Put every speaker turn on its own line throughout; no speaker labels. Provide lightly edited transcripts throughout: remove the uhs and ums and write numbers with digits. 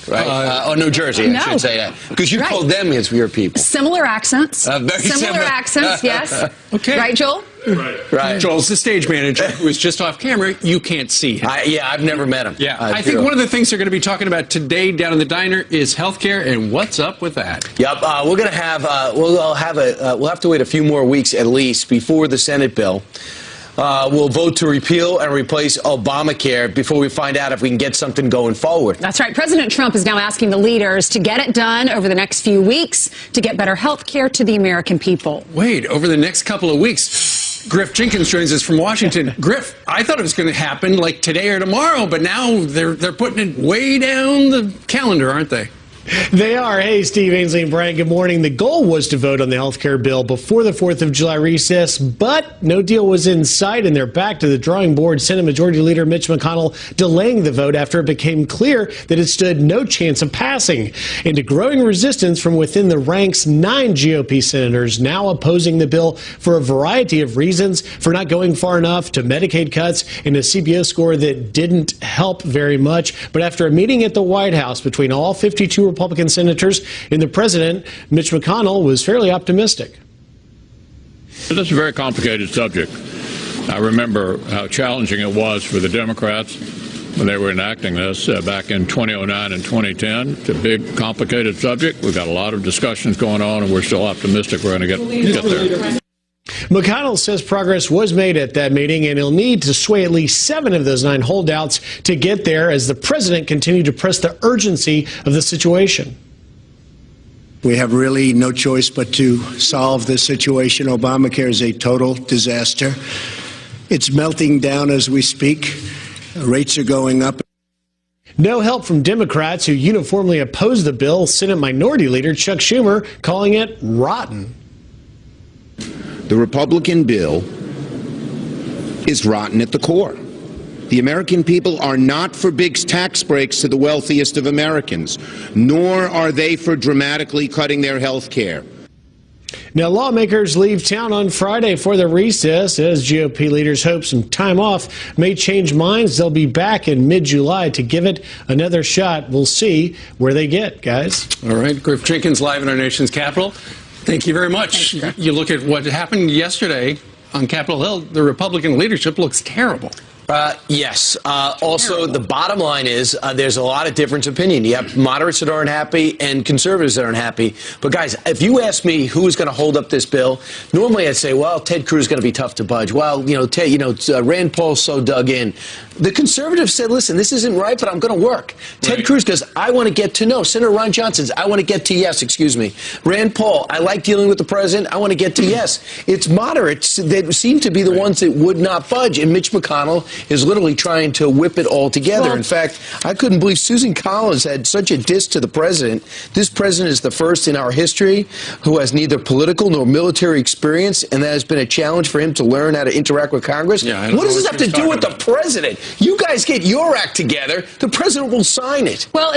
right? Or New Jersey, I should say that. Because you called them as your people.
Similar accents.
Very
similar accents, yes.
Okay.
Right, Joel?
Right.
Joel's the stage manager who is just off camera. You can't see him.
I've never met him.
Yeah, I think one of the things they're going to be talking about today down in the diner is healthcare and what's up with that.
Yep, we're going to have we'll have to wait a few more weeks at least before the Senate bill. We'll vote to repeal and replace Obamacare before we find out if we can get something going forward.
That's right. President Trump is now asking the leaders to get it done over the next few weeks to get better health care to the American people.
Wait, over the next couple of weeks. Griff Jenkins joins us from Washington. Griff, I thought it was going to happen like today or tomorrow, but now they're putting it way down the calendar, aren't they?
They are. Hey, Steve, Ainsley, and Brian, good morning. The goal was to vote on the health care bill before the 4th of July recess, but no deal was in sight, and they're back to the drawing board. Senate Majority Leader Mitch McConnell delaying the vote after it became clear that it stood no chance of passing. Into growing resistance from within the ranks, 9 GOP senators now opposing the bill for a variety of reasons, for not going far enough, to Medicaid cuts, and a CBO score that didn't help very much. But after a meeting at the White House between all 52 Republican senators and the president, Mitch McConnell was fairly optimistic.
This is a very complicated subject. I remember how challenging it was for the Democrats when they were enacting this back in 2009 and 2010. It's a big, complicated subject. We've got a lot of discussions going on, and we're still optimistic we're going to get there.
McConnell says progress was made at that meeting, and he'll need to sway at least 7 of those 9 holdouts to get there as the president continued to press the urgency of the situation.
We have really no choice but to solve this situation. Obamacare is a total disaster. It's melting down as we speak. Rates are going up.
No help from Democrats who uniformly oppose the bill. Senate Minority Leader Chuck Schumer calling it rotten.
The Republican bill is rotten at the core. The American people are not for big tax breaks to the wealthiest of Americans, nor are they for dramatically cutting their health care.
Now, lawmakers leave town on Friday for the recess as GOP leaders hope some time off may change minds. They'll be back in mid-July to give it another shot. We'll see where they get, guys.
All right, Griff Jenkins live in our nation's capital. Thank you very much. You look at what happened yesterday on Capitol Hill, the Republican leadership looks terrible.
Yes. Also, the bottom line is there's a lot of difference of opinion. You have moderates that aren't happy and conservatives that aren't happy. But, guys, if you ask me who's going to hold up this bill, normally I'd say, well, Ted Cruz is going to be tough to budge. Well, Rand Paul's so dug in. The conservatives said, listen, this isn't right, but I'm going to work. Ted Cruz goes, I want to get to no. Senator Ron Johnson's, I want to get to yes, excuse me. Rand Paul, I like dealing with the president. I want to get to yes. It's moderates that seem to be the ones that would not budge. And Mitch McConnell is literally trying to whip it all together. Well, in fact, I couldn't believe Susan Collins had such a diss to the president. This president is the first in our history who has neither political nor military experience, and that has been a challenge for him to learn how to interact with Congress.
Yeah,
what does this have to do with the president? You guys get your act together. The president will sign it.
Well,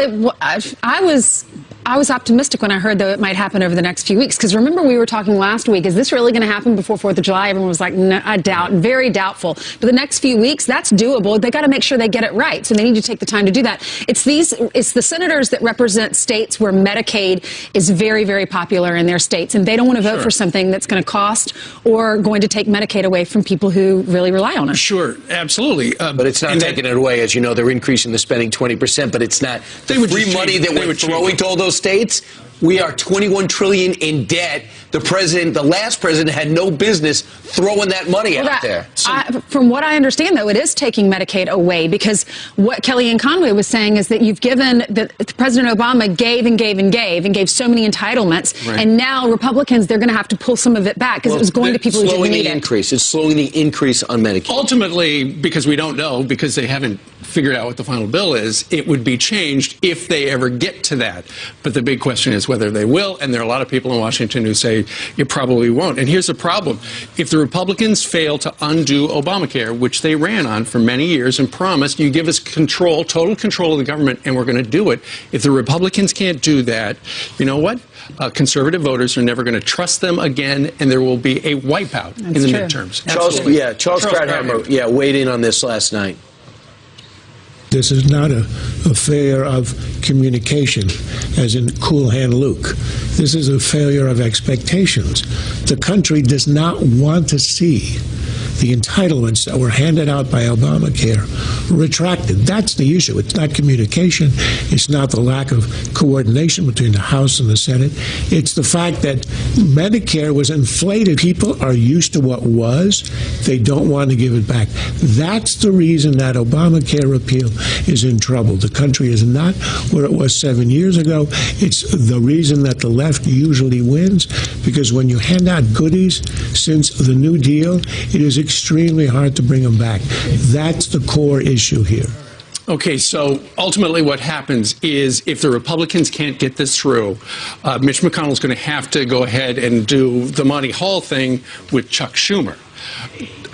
I was optimistic when I heard that it might happen over the next few weeks. Because remember, we were talking last week, is this really going to happen before 4th of July? Everyone was like, no, I doubt, very doubtful. But the next few weeks, that's doable. They got to make sure they get it right. So they need to take the time to do that. It's the senators that represent states where Medicaid is very, very popular in their states. And they don't want to vote for something that's going to cost or going to take Medicaid away from people who really rely on it.
Sure, absolutely.
But it's not taking it away. As you know, they're increasing the spending 20%, but it's not the free money that we're throwing to all those states. We are $21 trillion in debt. The last president, had no business throwing that money out there.
From what I understand, though, it is taking Medicaid away, because what Kellyanne Conway was saying is that you've given President Obama gave and gave and gave so many entitlements, and now Republicans, they're going to have to pull some of it back because it was going to people who didn't need it.
It's slowing the increase on Medicaid.
Ultimately, because we don't know, because they haven't figured out what the final bill is, it would be changed if they ever get to that. But the big question is whether they will, and there are a lot of people in Washington who say it probably won't. And here's the problem. If the Republicans fail to undo Obamacare, which they ran on for many years and promised, you give us control, total control of the government, and we're going to do it. If the Republicans can't do that, you know what? Conservative voters are never going to trust them again, and there will be a wipeout in the midterms.
Charles Krauthammer, weighed in on this last night.
This is not a failure of communication, as in Cool Hand Luke. This is a failure of expectations. The country does not want to see the entitlements that were handed out by Obamacare retracted. That's the issue. It's not communication. It's not the lack of coordination between the House and the Senate. It's the fact that Medicare was inflated. People are used to what was. They don't want to give it back. That's the reason that Obamacare repeal is in trouble. The country is not where it was 7 years ago. It's the reason that the left usually wins, because when you hand out goodies since the New Deal, it is extremely hard to bring them back. That's the core issue here.
Okay, so ultimately what happens is if the Republicans can't get this through, Mitch McConnell's going to have to go ahead and do the Monty Hall thing with Chuck Schumer.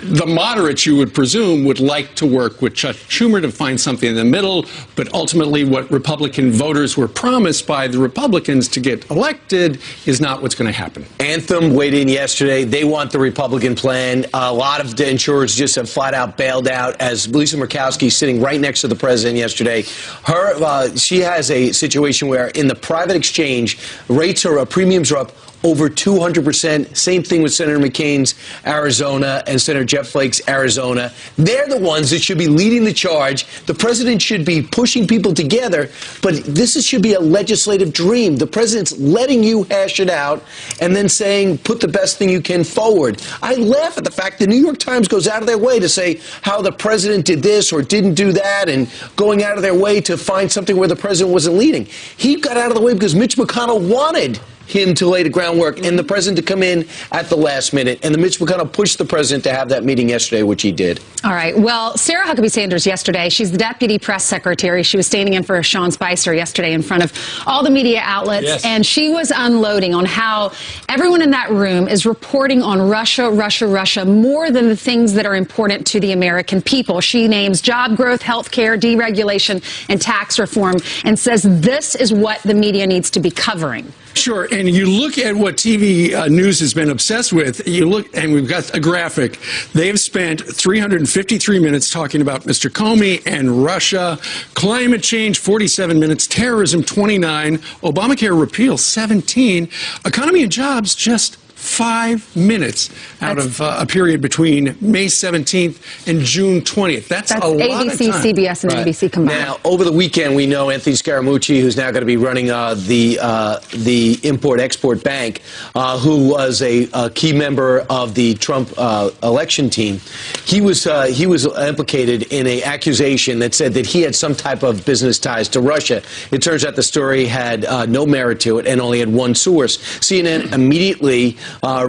The moderates, you would presume, would like to work with Chuck Schumer to find something in the middle, but ultimately what Republican voters were promised by the Republicans to get elected is not what's going to happen.
Anthem weighed in yesterday. They want the Republican plan. A lot of the insurers just have flat out bailed out, as Lisa Murkowski, sitting right next to the president yesterday. She has a situation where in the private exchange, premiums are up over 200%. Same thing with Senator McCain's Arizona and Senator Jeff Flake's Arizona. They're the ones that should be leading the charge. The president should be pushing people together, but this should be a legislative dream. The president's letting you hash it out and then saying, put the best thing you can forward. I laugh at the fact the New York Times goes out of their way to say how the president did this or didn't do that, and going out of their way to find something where the president wasn't leading. He got out of the way because Mitch McConnell wanted him to lay the groundwork and the president to come in at the last minute. And the Mitch McConnell pushed the president to have that meeting yesterday, which he did.
All right. Well, Sarah Huckabee Sanders yesterday, she's the deputy press secretary. She was standing in for Sean Spicer yesterday in front of all the media outlets. Yes. And she was unloading on how everyone in that room is reporting on Russia, Russia, Russia, more than the things that are important to the American people. She names job growth, health care, deregulation, and tax reform, and says this is what the media needs to be covering.
Sure, and you look at what TV news has been obsessed with. You look, and we've got a graphic. They have spent 353 minutes talking about Mr. Comey and Russia, climate change 47 minutes, terrorism 29, Obamacare repeal 17, economy and jobs just 5 minutes out of a period between May 17th and June 20th. That's a lot
ABC,
of time.
CBS, and NBC combined.
Now, over the weekend, we know Anthony Scaramucci, who's now going to be running the Import-Export Bank, who was a key member of the Trump election team. He was implicated in an accusation that said that he had some type of business ties to Russia. It turns out the story had no merit to it and only had one source. CNN immediately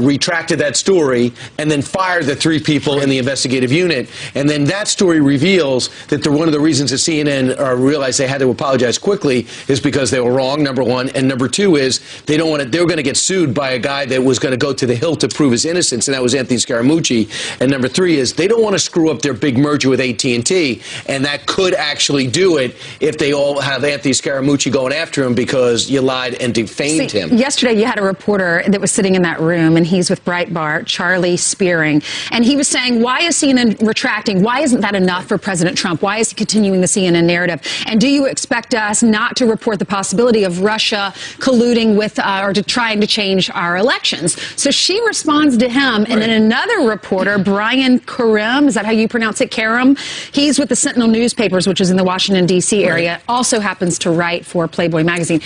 retracted that story and then fired the 3 people in the investigative unit. And then that story reveals that one of the reasons that CNN realized they had to apologize quickly is because they were wrong, number one. And number two is they were going to get sued by a guy that was going to go to the hill to prove his innocence, and that was Anthony Scaramucci. And number three is they don't want to screw up their big merger with AT&T, and that could actually do it if they all have Anthony Scaramucci going after him because you lied and defamed him.
Yesterday you had a reporter that was sitting in that room, and he's with Breitbart, Charlie Spearing, and he was saying, why is CNN retracting? Why isn't that enough for President Trump? Why is he continuing the CNN narrative? And do you expect us not to report the possibility of Russia colluding with or trying to change our elections? So she responds to him, and then another reporter, Brian Karem, is that how you pronounce it, Karem? He's with the Sentinel newspapers, which is in the Washington, D.C. area, also happens to write for Playboy magazine.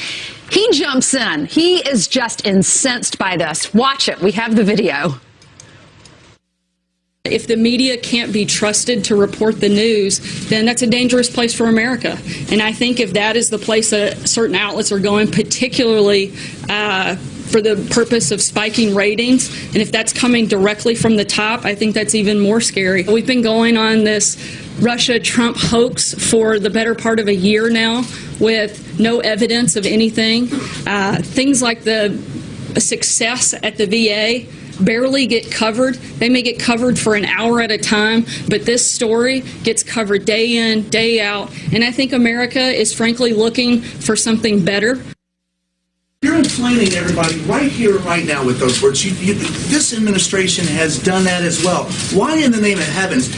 He jumps in. He is just incensed by this. Watch it. We have the video.
If the media can't be trusted to report the news, then that's a dangerous place for America. And I think if that is the place that certain outlets are going, particularly for the purpose of spiking ratings, and if that's coming directly from the top, I think that's even more scary. We've been going on this Russia-Trump hoax for the better part of a year now with no evidence of anything. Things like the success at the VA barely get covered. They may get covered for an hour at a time, but this story gets covered day in, day out. And I think America is frankly looking for something better.
You're in explaining to everybody right here, right now with those words. This administration has done that as well. Why in the name of heavens?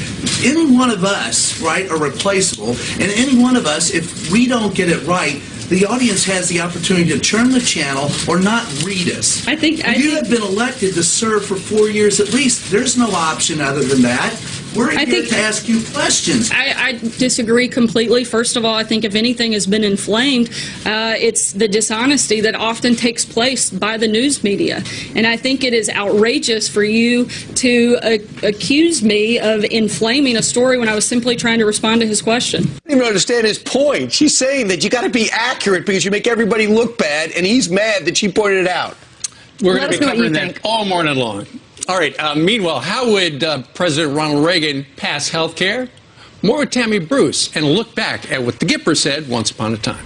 Any one of us, right, are replaceable, and any one of us, if we don't get it right, the audience has the opportunity to turn the channel or not read us.
I think
you have been elected to serve for 4 years at least. There's no option other than that. We're here to ask you questions.
I disagree completely. First of all, I think if anything has been inflamed, it's the dishonesty that often takes place by the news media. And I think it is outrageous for you to accuse me of inflaming a story when I was simply trying to respond to his question.
I don't even understand his point. She's saying that you got to be accurate because you make everybody look bad, and he's mad that she pointed it out.
We're going to be covering that all morning long. All right. Meanwhile, how would President Ronald Reagan pass health care? More with Tammy Bruce, and look back at what the Gipper said once upon a time.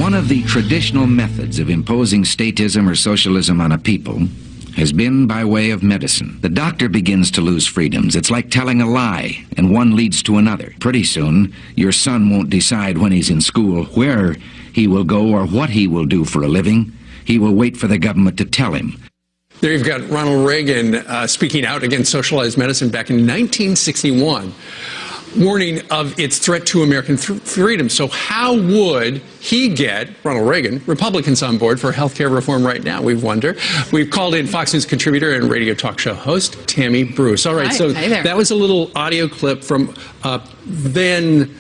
One of the traditional methods of imposing statism or socialism on a people has been by way of medicine. The doctor begins to lose freedoms. It's like telling a lie, and one leads to another. Pretty soon, your son won't decide when he's in school where he will go or what he will do for a living. He will wait for the government to tell him.
There you've got Ronald Reagan speaking out against socialized medicine back in 1961, warning of its threat to American freedom. So how would he get, Ronald Reagan, Republicans on board for health care reform right now, we wonder. We've called in Fox News contributor and radio talk show host Tammy Bruce. All right, so that was a little audio clip from then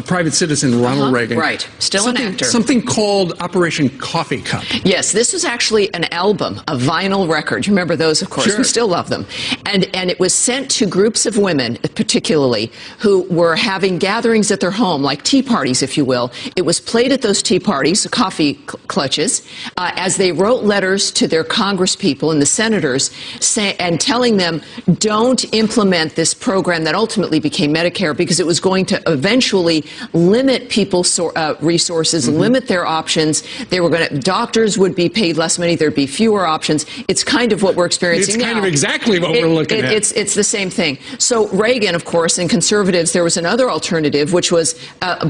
private citizen Ronald Reagan.
Right, still an actor.
Something called Operation Coffee Cup.
Yes, this was actually an album, a vinyl record. You remember those, of course.
Sure.
We still love them. And it was sent to groups of women, particularly, who were having gatherings at their home, like tea parties, if you will. It was played at those tea parties, coffee clutches, as they wrote letters to their congresspeople and the senators and telling them, don't implement this program that ultimately became Medicare because it was going to eventually limit people's resources, limit their options. They were going to, doctors would be paid less money. There'd be fewer options. It's kind of what we're experiencing now.
It's kind of exactly what we're looking at.
It's the same thing. So Reagan, of course, and conservatives, there was another alternative, which was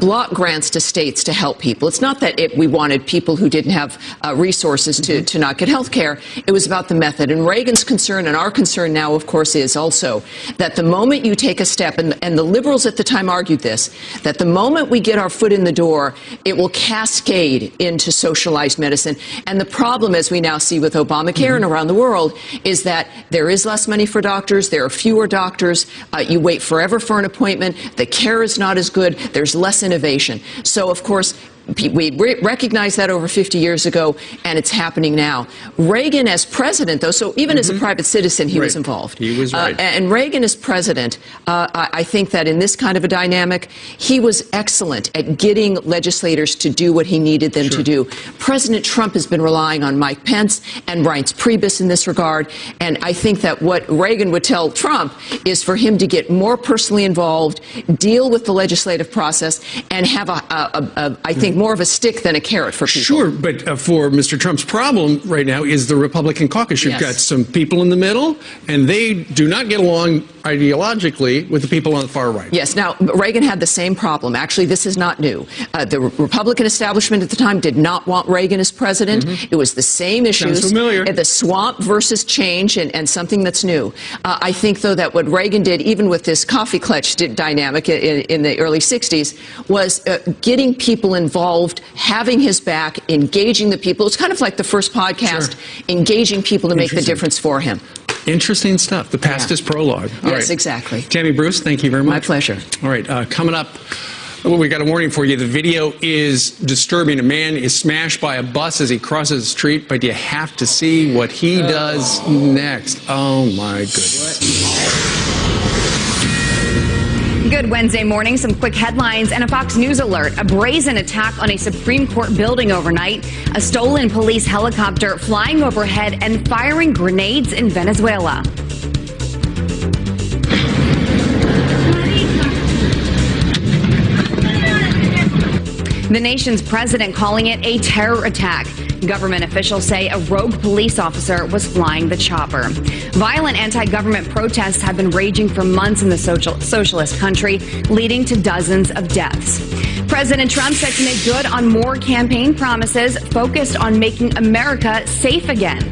block grants to states to help people. It's not that we wanted people who didn't have resources to not get health care. It was about the method. And Reagan's concern and our concern now, of course, is also that the moment you take a step, and the liberals at the time argued this, that the moment we get our foot in the door, it will cascade into socialized medicine. And the problem, as we now see with Obamacare and around the world, is that there is less money for doctors, there are fewer doctors, you wait forever for an appointment, the care is not as good, there's less innovation. So, of course, we recognized that over 50 years ago, and it's happening now. Reagan as president, though, so even as a private citizen, he was involved.
He was right.
And Reagan as president, I think that in this kind of a dynamic, he was excellent at getting legislators to do what he needed them to do. President Trump has been relying on Mike Pence and Reince Priebus in this regard, and I think that what Reagan would tell Trump is for him to get more personally involved, deal with the legislative process, and have I think, more of a stick than a carrot for people.
Sure, but for Mr. Trump's problem right now is the Republican caucus. You've got some people in the middle, and they do not get along ideologically with the people on the far right.
Yes. Now, Reagan had the same problem. Actually, this is not new. The Republican establishment at the time did not want Reagan as president. It was the same issues.
Sounds familiar.
The swamp versus change and something that's new. I think, though, that what Reagan did, even with this coffee clutch dynamic in the early 60s, was getting people involved, having his back, engaging the people. It's kind of like the first podcast, engaging people to make the difference for him.
Interesting stuff. The past is prologue.
Yes, exactly.
Tammy Bruce, thank you very much.
My pleasure.
All right, coming up, well, we got a warning for you. The video is disturbing. A man is smashed by a bus as he crosses the street, but you have to see what he does next. Oh, my goodness.
Good Wednesday morning. Some quick headlines and a Fox News alert. A brazen attack on a Supreme Court building overnight. A stolen police helicopter flying overhead and firing grenades in Venezuela. The nation's president calling it a terror attack. Government officials say a rogue police officer was flying the chopper. Violent anti-government protests have been raging for months in the socialist country, leading to dozens of deaths. President Trump set to make good on more campaign promises focused on making America safe again.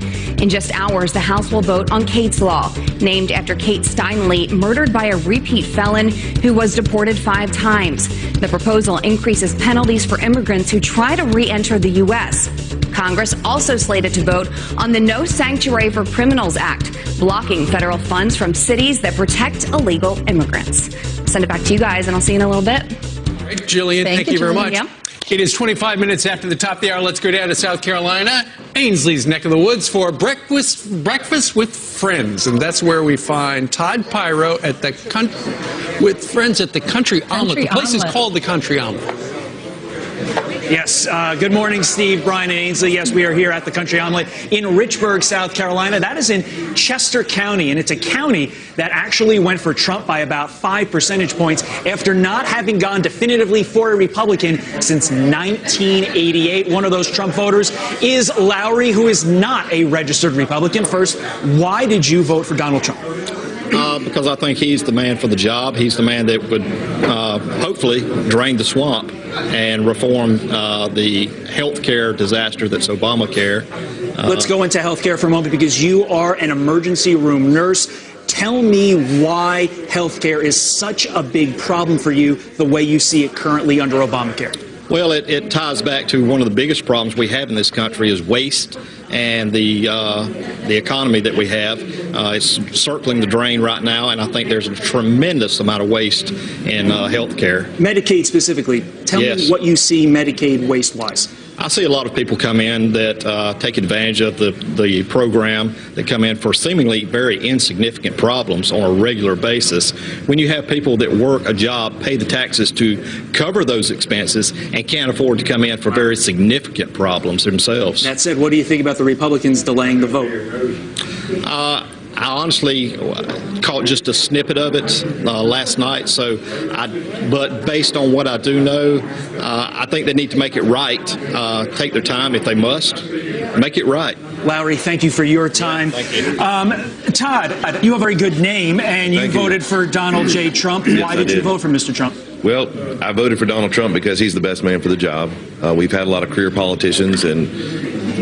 In just hours, the House will vote on Kate's Law, named after Kate Steinle, murdered by a repeat felon who was deported 5 times. The proposal increases penalties for immigrants who try to re-enter the U.S. Congress also slated to vote on the No Sanctuary for Criminals Act, blocking federal funds from cities that protect illegal immigrants. Send it back to you guys, and I'll see you in a little bit.
All right, Jillian, thank you very much.
Yeah.
It is 25 minutes after the top of the hour. Let's go down to South Carolina, Ainsley's neck of the woods, for breakfast with friends, and that's where we find Todd Pyro at with friends at the Country Omelet. The place is called the Country Omelet.
Yes. Good morning, Steve, Brian, and Ainsley. Yes, we are here at the Country Omelet in Richburg, South Carolina. That is in Chester County, and it's a county that actually went for Trump by about 5 percentage points after not having gone definitively for a Republican since 1988. One of those Trump voters is Lowry, who is not a registered Republican. First, why did you vote for Donald Trump?
Because I think he's the man for the job. He's the man that would hopefully drain the swamp and reform the health care disaster that's Obamacare.
Let's go into health care for a moment, because you are an emergency room nurse. Tell me why health care is such a big problem for you the way you see it currently under Obamacare.
Well, it ties back to one of the biggest problems we have in this country is waste, and the economy that we have is circling the drain right now, and I think there's a tremendous amount of waste in health care.
Medicaid specifically. Tell me what you see Medicaid waste-wise.
I see a lot of people come in that take advantage of the program, that come in for seemingly very insignificant problems on a regular basis. When you have people that work a job, pay the taxes to cover those expenses, and can't afford to come in for very significant problems themselves.
That said, what do you think about the Republicans delaying the vote?
I honestly caught just a snippet of it last night, but based on what I do know, I think they need to make it right. Take their time if they must. Make it right.
Lowry, thank you for your time.
Thank you.
Todd, you have a very good name, and you voted for Donald J. Trump.
Yes,
Why did you vote for Mr. Trump?
Well, I voted for Donald Trump because he's the best man for the job. We've had a lot of career politicians, and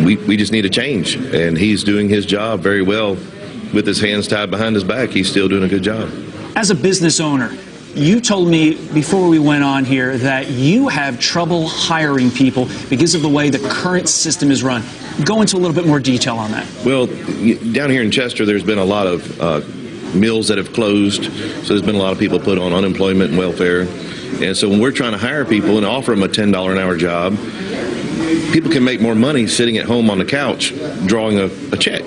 we just need a change. And he's doing his job very well. With his hands tied behind his back, he's still doing a good job.
As a business owner, you told me before we went on here that you have trouble hiring people because of the way the current system is run. Go into a little bit more detail on that.
Well, down here in Chester, there's been a lot of mills that have closed, so there's been a lot of people put on unemployment and welfare. And so when we're trying to hire people and offer them a $10 an hour job, people can make more money sitting at home on the couch drawing a check.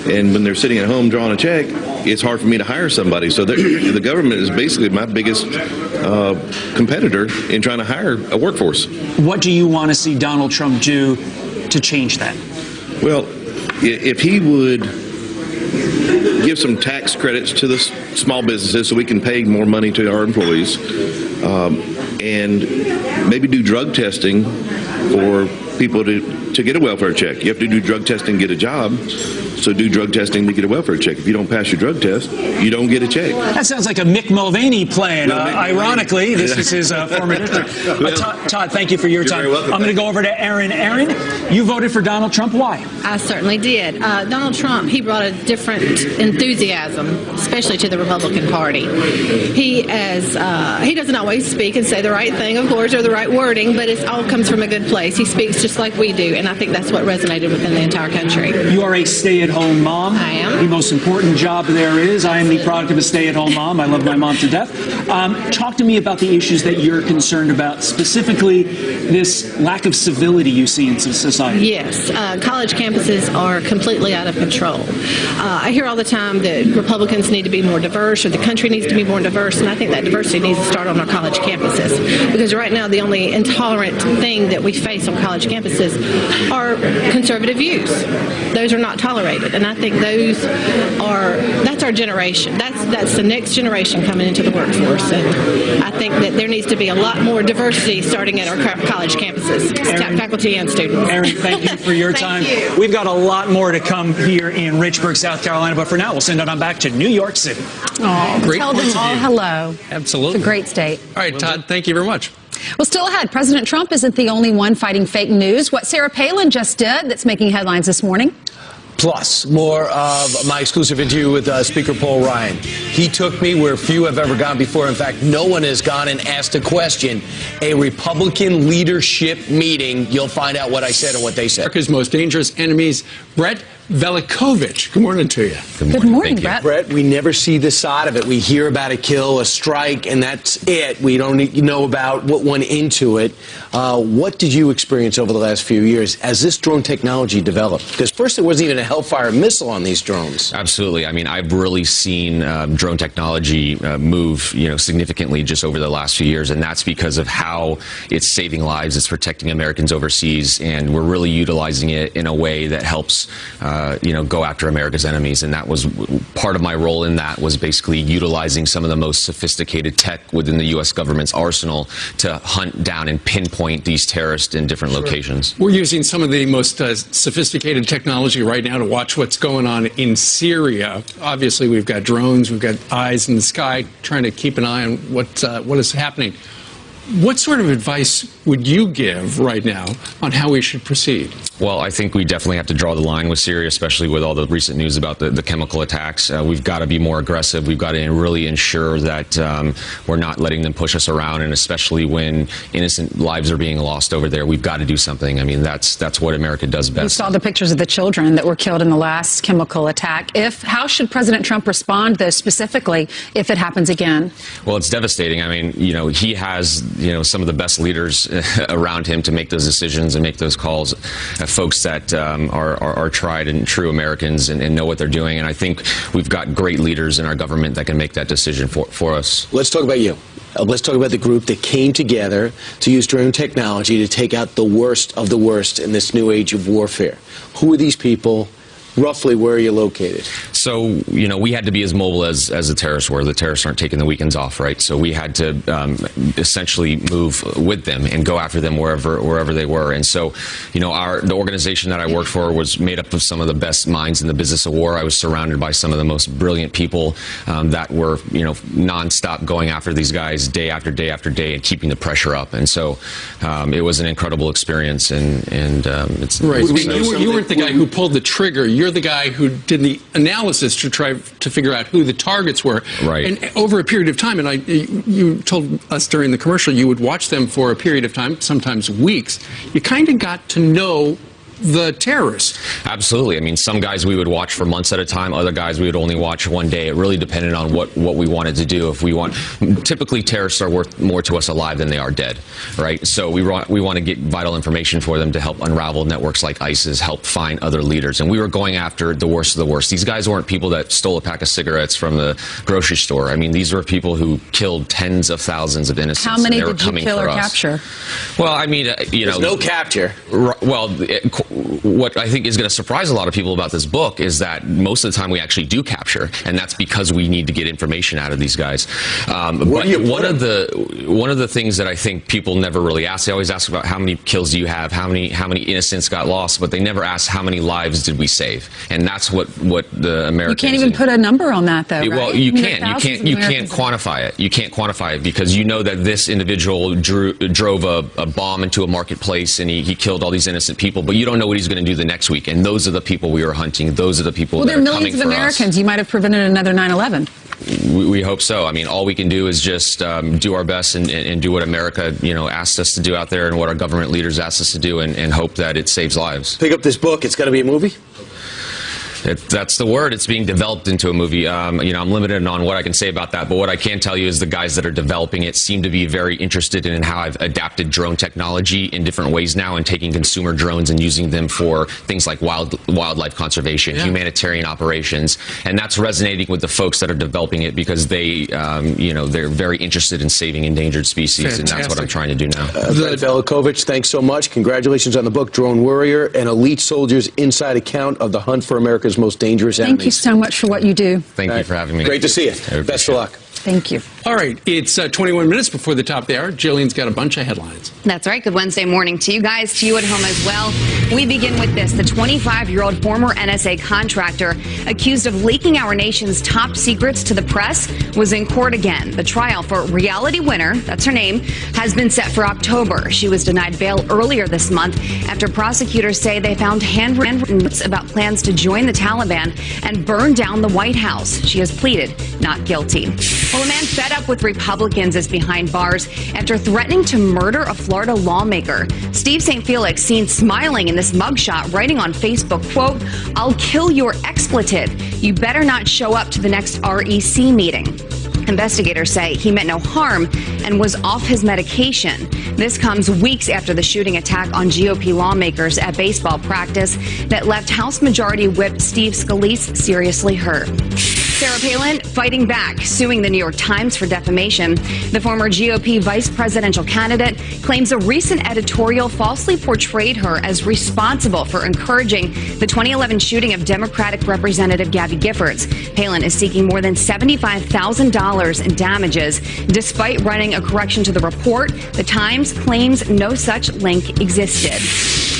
And when they're sitting at home drawing a check, it's hard for me to hire somebody. So the government is basically my biggest competitor in trying to hire a workforce.
What do you want to see Donald Trump do to change that?
Well, if he would give some tax credits to the small businesses so we can pay more money to our employees, and maybe do drug testing for people to get a welfare check. You have to do drug testing to get a job, so do drug testing to get a welfare check. If you don't pass your drug test, you don't get a check.
That sounds like a Mick Mulvaney plan. Ironically, this is his former district. Todd, thank you for your time.
Welcome.
I'm going to go over to Erin. Erin, you voted for Donald Trump. Why?
I certainly did. Donald Trump, he brought a different enthusiasm, especially to the Republican Party. He doesn't always speak and say the right thing, of course, or the right wording, but it all comes from a good place. He speaks just like we do, and I think that's what resonated within the entire country.
You are a stay-at-home mom.
I am.
The most important job there is. I am the product of a stay-at-home mom. I love my mom to death. Talk to me about the issues that you're concerned about, specifically this lack of civility you see in society.
Yes. College campuses are completely out of control. I hear all the time that Republicans need to be more diverse, or the country needs to be more diverse, and I think that diversity needs to start on our college campuses. Because right now, the only intolerant thing that we face on college campuses campuses are conservative views. Those are not tolerated, and I think that's our generation. That's the next generation coming into the workforce, and I think that there needs to be a lot more diversity starting at our college campuses, faculty and students.
Erin, thank you for your time.
You.
We've got a lot more to come here in Richburg, South Carolina, but for now, we'll send it on back to New York City.
Oh,
Great
tell them
points of
all
view.
hello.
Absolutely.
It's a great state.
All right, Todd, thank you very much.
Well, still ahead, President Trump isn't the only one fighting fake news. What Sarah Palin just did that's making headlines this morning.
Plus, more of my exclusive interview with Speaker Paul Ryan. He took me where few have ever gone before. In fact, no one has gone and asked a question. A Republican leadership meeting. You'll find out what I said and what they said.
America's most dangerous enemies, Brett Velikovich. Good morning to you.
Good morning, Brett.
Brett, we never see this side of it. We hear about a kill, a strike, and that's it. We don't know about what went into it. What did you experience over the last few years as this drone technology developed? Because first there wasn't even a Hellfire missile on these drones.
Absolutely. I mean, I've really seen drone technology move, significantly just over the last few years, and that's because of how it's saving lives, it's protecting Americans overseas, and we're really utilizing it in a way that helps go after America's enemies. And that was part of my role in that, was basically utilizing some of the most sophisticated tech within the U.S. government's arsenal to hunt down and pinpoint these terrorists in different locations.
We're using some of the most sophisticated technology right now to watch what's going on in Syria. Obviously, we've got drones, we've got eyes in the sky trying to keep an eye on what is happening. What sort of advice would you give right now on how we should proceed?
Well, I think we definitely have to draw the line with Syria, especially with all the recent news about the chemical attacks. We've got to be more aggressive. We've got to really ensure that we're not letting them push us around, and especially when innocent lives are being lost over there, we've got to do something. I mean, that's what America does best.
You saw the pictures of the children that were killed in the last chemical attack. How should President Trump respond, though, specifically, if it happens again?
Well, it's devastating. I mean, he has some of the best leaders around him to make those decisions and make those calls. Folks that are tried and true Americans and know what they're doing. And I think we've got great leaders in our government that can make that decision for us.
Let's talk about you. Let's talk about the group that came together to use drone technology to take out the worst of the worst in this new age of warfare. Who are these people? Roughly, where are you located?
So, we had to be as mobile as the terrorists were. The terrorists aren't taking the weekends off, right? So we had to essentially move with them and go after them wherever they were. And so, the organization that I worked for was made up of some of the best minds in the business of war. I was surrounded by some of the most brilliant people that were, nonstop going after these guys day after day after day and keeping the pressure up. And so it was an incredible experience. And it's
right. You weren't the guy who pulled the trigger. You're the guy who did the analysis to try to figure out who the targets were.
Right.
And over a period of time, and you told us during the commercial, you would watch them for a period of time, sometimes weeks. You kind of got to know the terrorists.
Absolutely. I mean, some guys we would watch for months at a time. Other guys we would only watch one day. It really depended on what we wanted to do. Typically terrorists are worth more to us alive than they are dead, right? So we want to get vital information for them to help unravel networks like ISIS, help find other leaders. And we were going after the worst of the worst. These guys weren't people that stole a pack of cigarettes from the grocery store. I mean, these were people who killed tens of thousands of innocents.
How many did you kill or capture?
Well, I mean,
There's no capture.
Well, what I think is going to surprise a lot of people about this book is that most of the time we actually do capture, and that's because we need to get information out of these guys. But one of the things that I think people never really ask, they always ask about how many kills do you have, how many innocents got lost, but they never ask how many lives did we save, and that's what the Americans.
You can't even put a number on that, though. Right?
Well, you can't quantify it. You can't quantify it because you know that this individual drove a bomb into a marketplace and he killed all these innocent people, but you don't know what he's going to do the next week. And those are the people we were hunting. Those are the people that are coming for us. Well, there are millions of
Americans. You might have prevented another 9/11.
We hope so. I mean, all we can do is just do our best and do what America, asked us to do out there and what our government leaders asked us to do and hope that it saves lives.
Pick up this book. It's going to be a movie?
That's the word. It's being developed into a movie. You know, I'm limited on what I can say about that, but what I can tell you is the guys that are developing it seem to be very interested in how I've adapted drone technology in different ways now and taking consumer drones and using them for things like wildlife conservation, humanitarian operations, and that's resonating with the folks that are developing it because they, you know, they're very interested in saving endangered species, and that's what I'm trying to do now.
Brett Velikovich, thanks so much. Congratulations on the book, Drone Warrior, an elite soldier's inside account of the hunt for America's most dangerous enemies.
Thank you so much for what you do.
Thank you for having me.
Great to see you. Best of luck.
Thank you.
All right, it's 21 minutes before the top of the hour. Jillian's got a bunch of headlines.
That's right. Good Wednesday morning to you guys, to you at home as well. We begin with this. The 25-year-old former NSA contractor accused of leaking our nation's top secrets to the press was in court again. The trial for Reality Winner, that's her name, has been set for October. She was denied bail earlier this month after prosecutors say they found handwritten notes about plans to join the Taliban and burn down the White House. She has pleaded not guilty. Well, a man fed up with Republicans is behind bars after threatening to murder a Florida lawmaker. Steve St. Felix seen smiling in this mugshot, writing on Facebook, quote, "I'll kill your expletive. You better not show up to the next REC meeting." Investigators say he meant no harm and was off his medication. This comes weeks after the shooting attack on GOP lawmakers at baseball practice that left House Majority Whip Steve Scalise seriously hurt. Sarah Palin fighting back, suing the New York Times for defamation. The former GOP vice presidential candidate claims a recent editorial falsely portrayed her as responsible for encouraging the 2011 shooting of Democratic Representative Gabby Giffords. Palin is seeking more than $75,000 in damages. Despite running a correction to the report, the Times claims no such link existed.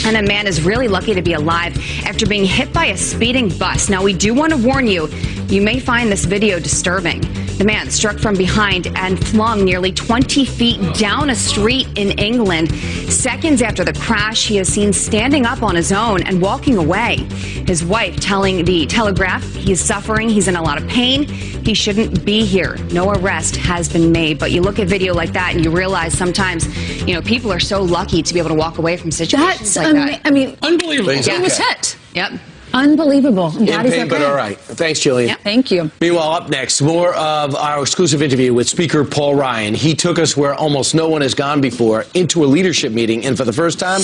And a man is really lucky to be alive after being hit by a speeding bus. Now, we do want to warn you, you may find this video disturbing. The man struck from behind and flung nearly 20 feet down a street in England. Seconds after the crash, he is seen standing up on his own and walking away. His wife telling the Telegraph he's suffering, he's in a lot of pain, he shouldn't be here. No arrest has been made. But you look at video like that and you realize sometimes, you know, people are so lucky to be able to walk away from situations like that.
I mean,
unbelievable.
He was hit.
Yep.
Unbelievable. I'm
In
glad he's
pain,
okay.
but all right. Thanks, Jillian.
Yeah, thank you.
Meanwhile, up next, more of our exclusive interview with Speaker Paul Ryan. He took us where almost no one has gone before, into a leadership meeting, and for the first time...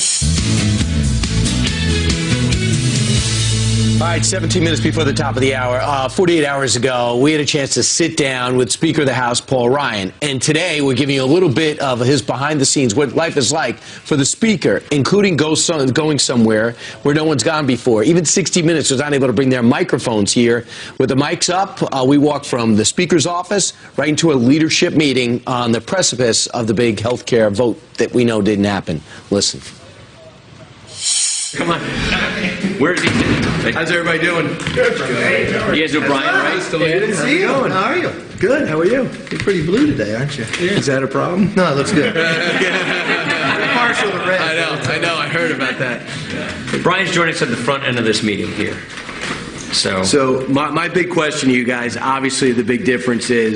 All right, 17 minutes before the top of the hour. 48 hours ago, we had a chance to sit down with Speaker of the House, Paul Ryan. And today, we're giving you a little bit of his behind the scenes, what life is like for the Speaker, including going somewhere where no one's gone before. Even 60 Minutes was not able to bring their microphones here. With the mics up, we walked from the Speaker's office right into a leadership meeting on the precipice of the big health care vote that we know didn't happen. Listen.
Come on. Where is he? How's everybody doing? Good. You guys know Brian, right?
Good to see you. How are you? Good. How are you? You're pretty blue today, aren't you? Yeah. Is that a problem? No, it looks good. Partial to red.
I know. I heard about that. Brian's joining us at the front end of this meeting here. So
my big question to you guys, obviously the big difference is